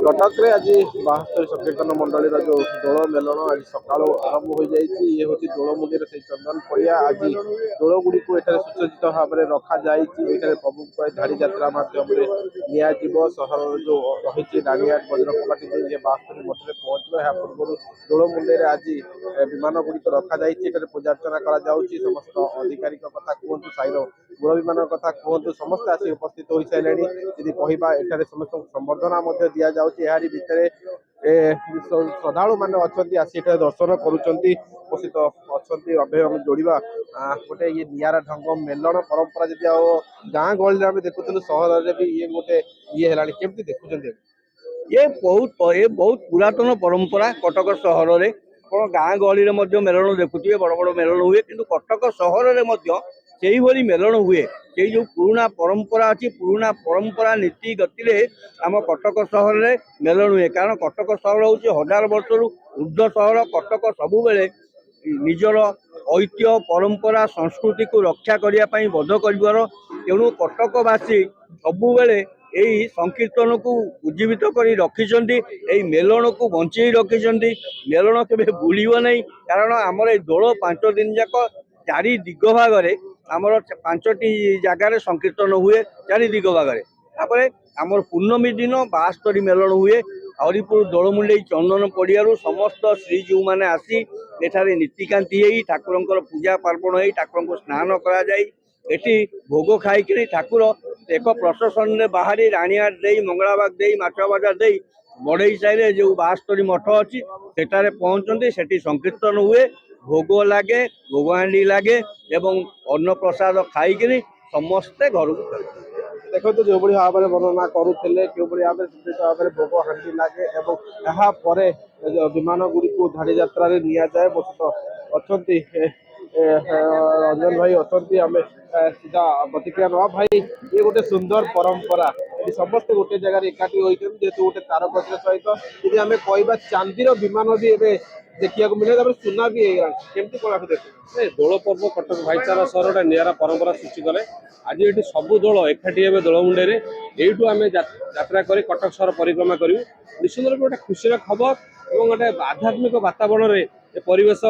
कटक आज 72 संकीर्तन मंडली जो दोल मेलन आज सका आरंभ हो जाए। ये हूँ दोल मुंडी से चंदन पड़िया आज दोल गुड़ी को सुसज्जित भाव में रखा जाए। प्रभु धाड़ी यात्रा मध्यम सहर जो रही रानीहाट बज्रकपाटी ये 72 मठ में पहुंचो। यह पूर्व दोल मुंडे आज विमान गुड़िक रखा जाए। पूजा अर्चना कर समस्त अधिकारी कथा कहतु साइर मुरबी मान कथा कहतु समस्त आसी उपस्थित हो सारे। यदि कहवा समस्त संबर्धना दि जारी भितर श्रद्धालु मैंने अच्छा आसी दर्शन करुचित अच्छा अभ्य जोड़ा गोटे ये निरा ढंग मेलन परंपरा जब गाँ गहली आम देखुलू सहर में भी ये गोटे ये है केमती देखुं ये बहुत पुरातन परंपरा कटक सहर में गाँ गहली मेलन देखुए बड़ बड़ मेलन हुए कि कटक सहर में से मेलन हुए से जो पुराना परंपरा अच्छी पुराना परंपरा नीति गति आम कटक सहर में मेलन हुए कारण कटक सहर हूँ 1000 वर्ष ऊर्ध्व सहर। कटक सबु बेले निजर ऐतिह्य परंपरा संस्कृति को रक्षा करने बध कर तेणु कटकवासी सबुबले यही संकीर्तन को उज्जीवित कर रखिंट मेलन को बंचे रखिंट मेलन के बुड़ब नहीं कारण आमर दोल 5 दिन जाक 4 दिग भाग आमर 5टी जगार संकीर्तन हुए 4 दिग भाग आमर पूर्णमी दिन 72 मेलन हुए। हरिपुर दोलमुंडई चंदन पड़ियारू समस्त श्रीजीव मैंने आसी एठारे नीतिकांति ठाकुर पूजा पार्वण हो ठाकुर को स्नान करा भोग खाई ठाकुर एक प्रशासन में बाहरी रानीहाट दे मंगलाबाग दे माछबाजार दे बड़ई साई जो 72 मठ अच्छी सेठारे पहुंचते से संकीर्तन हुए भोग लगे भोग हांडी लगे एवं अन्न प्रसाद खाई समस्ते घर को देखो जो भाव में वर्णना करुले कि भाव में भाव में भोग हांडी लगे और विमान गुड़ी को धाड़ी यात्रा नि जाए। मो अच्छा रंजन भाई अच्छा आम सीधा प्रतिक्रिया ना भाई ये गोटे सुंदर परंपरा समस्ते गोटे जगह एकाठी होती जेहतु गोटे तारकस्य सहित यदि आम कह चांदीर विमान भी देखा मिले सुना भी केमती कौन देख दोल पर्व कटक भाईचारा सहर निरा परंपरा सृष्टि कले आज ये सबू दल एकाठी हे दोल मुंडे यू आम यात्रा कर कटक सहर परिक्रमा करूँ निश्चित रूप गोटे खुशी खबर और गोटे आध्यात्मिक वातावरण में परिवेश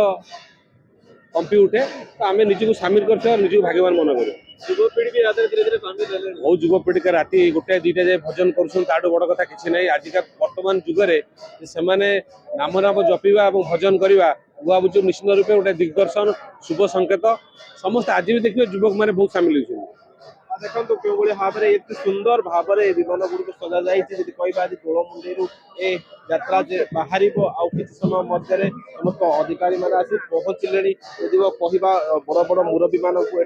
कंपी उठे तो आम निजी सामिल कर निजी भाग्यवान मन करूँ। युवपीढ़ी भी धीरे धीरे सामिल बहुत युवपीढ़ी का राति 1-2 जाए भजन कर बड़ कथा किसी ना आजिका वर्तमान जुगरे से नाम नाम जपिवा और भजन करवा बुआ बुझ निश्चित रूप गोटे दिग्दर्शन शुभ संकेत समस्त आज भी देखिए युवक मैंने बहुत सामिल होती देखो क्यों भाव में एत सुंदर भाव में विमान गुड़ी सजा जाए कह दोल मुंडी ए यात्रा बाहर कि समय मध्य समस्त अधिकारी मैंने आसी पहुँचले यदि कहवा बड़ बड़ मुरबी मान को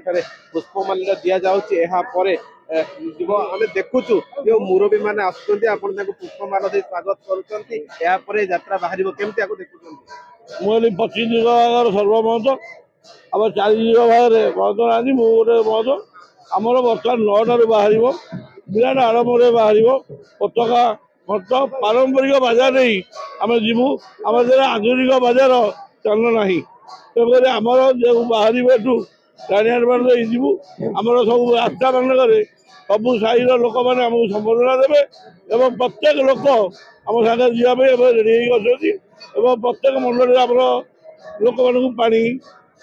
पुष्पमाल्य दि जाऊँगी आम देखुचु जो मुरबी मैंने आसुँच पुष्पमाल दे स्वागत कर यात्रा बाहर केमती देखुं मुझे 25 दिग भाग सर्वमत आम 4 दिग भाग महत ना गोटे महत आमर बर्तमान 9टार बाहर विराट आड़म्बर बाहर पताका मत पारंपरिक बाजार नहीं आम जीवु आम आधुनिक बाजार चल ना तेणुक आमर जो बाहर एठू रानीहाट बाटे जीवु आमर सब रास्ता मानक सबू साई लोक मैंने आमको संबर्धना देवे और प्रत्येक लोक आम सागर जावाई रेडी हो प्रत्येक मंडल आम लोक मान पानी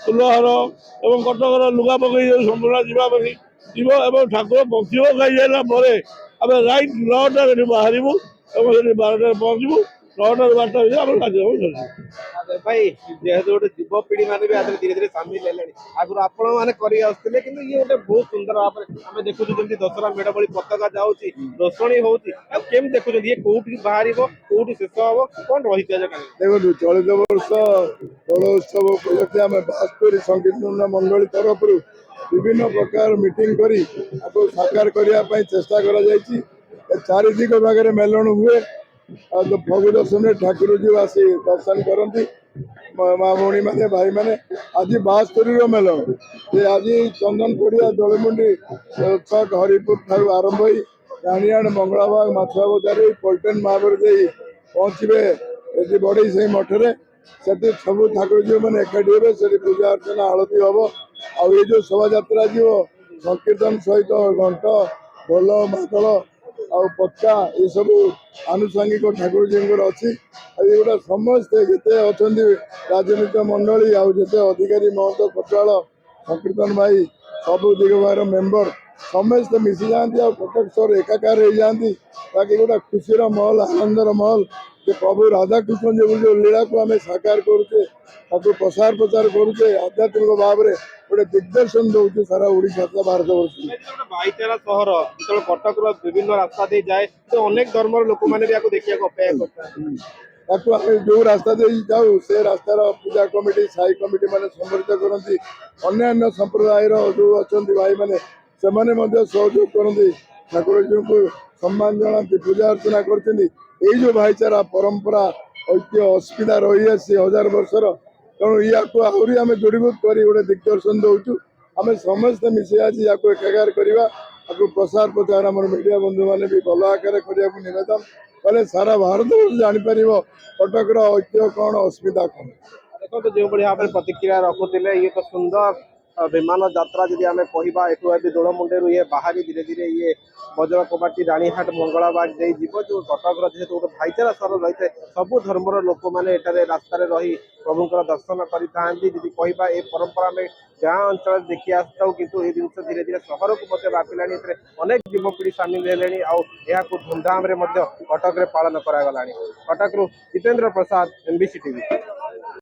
फुलहार और कटकर लुगा पकई संबर्धना जीव ठाकुर पंक्ति खाई सारापर आम राइट 9टार बाहर 12टार पहुँचू 9टार 12टा भितर आम कार्यक्रम भाई जेहेतु गोटे युवपीढ़ी मैंने भी धीरे धीरे सामिल है आगुरी आपण मैंने कर ये गोटे बहुत सुंदर भाव में आम देखु जमी दशहरा मेढ़ भली पताका जाऊँगी रोषणी होम देखुं ये कौटी बाहर कौटी शेष हम कौन रही देखो चलित वर्ष दोल उत्सव उपलक्षे आम 72 संकीर्तन मंडली तरफ विभिन्न प्रकार मीटिंग करी साकार करने चेष्टा कर 4 दिग भाग मेलन हुए जो फगु दर्शन ठाकुर जी आसी दर्शन करती माँ भौणी मैंने भाई मैंने आज 72 मेलन ये आज चंदन पड़िया दोलमुंडी छक हरिपुर ठार आरंभ हो रानीहाट मंगलाबाग माछबाजार पल्टन महावर दे पहुँचे बड़ई से मठरे से सब ठाकुर जी मैंने एकाठी हे से पूजा अर्चना आरती हम आ ये जो शोभा यात्रा जीव संकीर्तन सहित घंट ढोल मादल ଆଉ ପକ୍କା ଏସବୁ ଆନୁଷଙ୍ଗିକ ଠାକୁରଜୀଙ୍କର ଅଛି। ଆଉ ଏଗୁଡ଼ା ସମସ୍ତେ ଯେତେ ଅଛନ୍ତି ରାଜନୈତିକ ମଣ୍ଡଳୀ ଆଉ ଯେତେ ଅଧିକାରୀ ମହନ୍ତ କୋଟାଳ ସଂକୀର୍ତ୍ତନ ଭାଇ ସବୁ ଦିଗବାର ମେମ୍ବର ସମସ୍ତେ ମିଶି ଯାଆନ୍ତି ଆଉ କଟକ ସହର ଏକାକାର ହେଇଯାଆନ୍ତି। ବାକି ଗୋଟେ ଖୁସିର ମହଲ ଆନନ୍ଦର ମହଲ ଯେ ପ୍ରଭୁ ରାଧାକୃଷ୍ଣ ଯେଉଁ ଲୀଳାକୁ ଆମେ ସାକାର କରୁଛେ ତାକୁ ପ୍ରସାର ପ୍ରଚାର କରୁଛେ ଆଧ୍ୟାତ୍ମିକ ଭାବରେ ଗୋଟେ ଦିଗ୍ଦର୍ଶନ ଦଉଛେ ସାରା ଓଡ଼ିଶା ଭାରତ ବର୍ଷ। ଗୋଟେ ଭାଇଚାରା ସହର ଯେତେବେଳେ କଟକର ବିଭିନ୍ନ ରାସ୍ତା ଦେଇ ଯାଏ ତ ଅନେକ ଧର୍ମର ଲୋକମାନେ ବି ୟାକୁ ଦେଖିବାକୁ ଅପେକ୍ଷା କରିଥାନ୍ତି। ତାକୁ ଆମେ ଯେଉଁ ରାସ୍ତା ଦେଇ ଯାଉ ସେ ରାସ୍ତାର ପୂଜା କମିଟି ସାହି କମିଟି ମାନେ ସମ୍ମିଳିତ କରନ୍ତି। ଅନ୍ୟାନ୍ୟ ସମ୍ପ୍ରଦାୟର ଯେଉଁ ଅଛନ୍ତି ଭାଇମାନେ ସେମାନେ ମଧ୍ୟ ସହଯୋଗ କରନ୍ତି ଠାକୁରଜୀଙ୍କୁ ସମ୍ମାନ ଜଣାନ୍ତି ପୂଜା ଅର୍ଚ୍ଚନା କରୁଛନ୍ତି। ଏଇ ଯେଉଁ ଭାଇଚାରା ପରମ୍ପରା ଐତିହ୍ୟ ଅସ୍ମିତା ରହିଆସି ହଜାର ବର୍ଷର ତେଣୁ ୟାକୁ ଆହୁରି ଆମେ ଦୃଢ଼ୀଭୂତ କରି ଗୋଟେ ଦିଗ୍ଦର୍ଶନ ଦଉଛୁ। ଆମେ ସମସ୍ତେ ମିଶି ଆଜି ୟାକୁ ଏକାକାର କରିବା ତାକୁ ପ୍ରସାର ପ୍ରଚାର ଆମର ମିଡ଼ିଆ ବନ୍ଧୁମାନେ ବି ଭଲ ଆକାରରେ କରିବାକୁ ନିବେଦନ କଲେ ସାରା ଭାରତ ଜାଣିପାରିବ କଟକର ଐତିହ୍ୟ କ'ଣ ଅସ୍ମିତା କ'ଣ। ଦେଖନ୍ତୁ ଯେଉଁଭଳି ଭାବରେ ପ୍ରତିକ୍ରିୟା ରଖୁଥିଲେ ଇଏ ଏକ ସୁନ୍ଦର ବିମାନ ଯାତ୍ରା ଯଦି ଆମେ କହିବା ଏଠୁ ଏବେ ଦୋଳମୁଣ୍ଡେଇରୁ ଇଏ ବାହାରି ଧୀରେ ଧୀରେ ଇଏ ବଜ୍ରକବାଟି ରାଣୀହାଟ ମଙ୍ଗଳବାର ଦେଇ ଯିବ। ଯେଉଁ କଟକର ଯେହେତୁ ଗୋଟେ ଭାଇଚାରା ସହର ରହିଥାଏ ସବୁ ଧର୍ମର ଲୋକମାନେ ଏଠାରେ ରାସ୍ତାରେ ରହି ପ୍ରଭୁଙ୍କର ଦର୍ଶନ କରିଥାନ୍ତି। ଯଦି କହିବା ଏ ପରମ୍ପରା ଆମେ ଗାଁ ଅଞ୍ଚଳରେ ଦେଖି ଆସିଥାଉ କିନ୍ତୁ ଏ ଜିନିଷ ଧୀରେ ଧୀରେ ସହରକୁ ମଧ୍ୟ ବ୍ୟାପିଲାଣି। ଏଥିରେ ଅନେକ ଯୁବପିଢ଼ି ସାମିଲ ହେଲେଣି ଆଉ ଏହାକୁ ଧୁମଧାମରେ ମଧ୍ୟ କଟକରେ ପାଳନ କରାଗଲାଣି। କଟକରୁ ଜିତେନ୍ଦ୍ର ପ୍ରସାଦ, MBC TV।